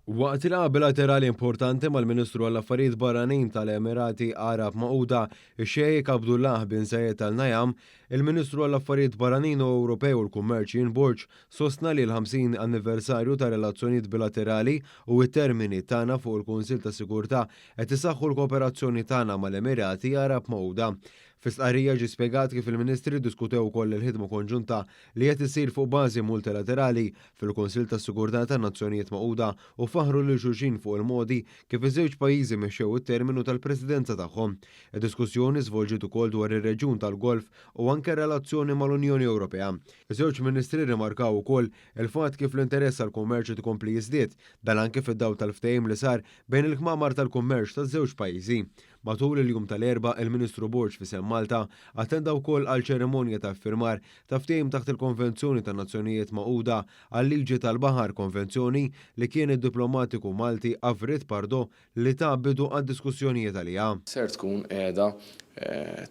Waqt ilqa bilaterali importanti mal-Ministru għall-Affarijiet Barranin tal-Emirati Arab Magħquda, ix-Xejk Abdullah bin Zayed Al Nahyan, il-Ministru għall-Affarijiet Barranin u Ewropew u l-Kummerċ Jean Borg sostna li l-50 anniversarju ta' relazzjonijiet bilaterali u t-termini tagħna fuq il-Kunsill ta' Sigurtà qed isaħħu l-kooperazzjoni tagħna mal-Emirati Arab Magħquda. Fis-qarrija ġie spjegat kif il-Ministri diskutew ukoll il-ħidma konġunta li qed isir fuq bażi multilaterali fil-Kunsill tas-Sigurtà tan-Nazzjonijiet Magħquda u faħru lil xulxin fuq il-modi kif iż-żewġ pajjiżi mexxew it-terminu tal-Presidenza tagħhom. Id-diskussjoni żvolġiet ukoll dwar ir-reġjun tal-Golf u anke relazzjoni mal-Unjoni Ewropea. Iż-żewġ Ministri rimarkaw ukoll il-fatt kif l-interess għall-kummerċ tkompli jiżdied dan anke fid-dawl tal-ftehim li sar bejn il-kmamar tal-kummerċ taż-żewġ pajjiżi. Matul il-jum tal-Erba' il-Ministru Borg fisem Malta attenda wkoll għal ċerimonja ta' firmar ta' ftehim taħt il-Konvenzjoni tan-Nazzjonijiet Magħquda għal-liġi tal-baħar, konvenzjoni li kien id-diplomatiku Malti Avrit Pardo li ta' bidu għad-diskussjonijiet għaliha. Ser tkun qiegħda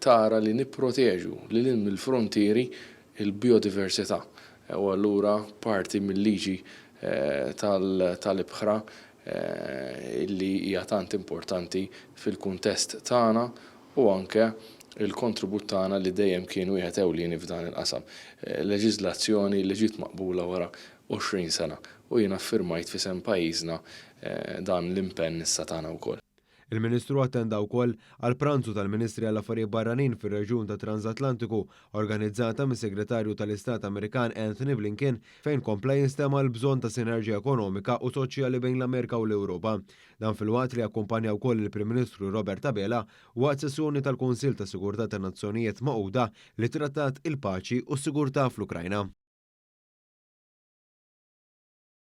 tara li nipproteġu lil mill-frontieri il-biodiversità u allura parti mill-liġi tal-ibħra illi hija tant importanti fil-kuntest tagħna u anke il-kontribut tagħna li dejjem kienu wieħed ewlieni f'dan il-qasam. Leġiżlazzjoni li ġiet maqbula wara 20 sena u jiena affirmajt f'isem pajjiżna dan l-impenn issa tagħna wkoll. Il-Ministru attenda wkoll għal pranzu tal-Ministri għall-Affarijiet Barranin fir-Reġjun ta' Transatlantiku organizzata mis-Segretarju tal-Istat Amerikan Anthony Blinken fejn kompla jinstema l-bżonn ta' sinerġija ekonomika u soċjali bejn l-Amerika u l-Ewropa. Dan fil-waqt li akkumpanja wkoll il-Prim Ministru Robert Abela waqt sessjoni tal-Kunsill ta' Sigurtà tan-Nazzjonijiet Magħquda li trattat il-paċi u s-sigurtà fl-Ukrajna.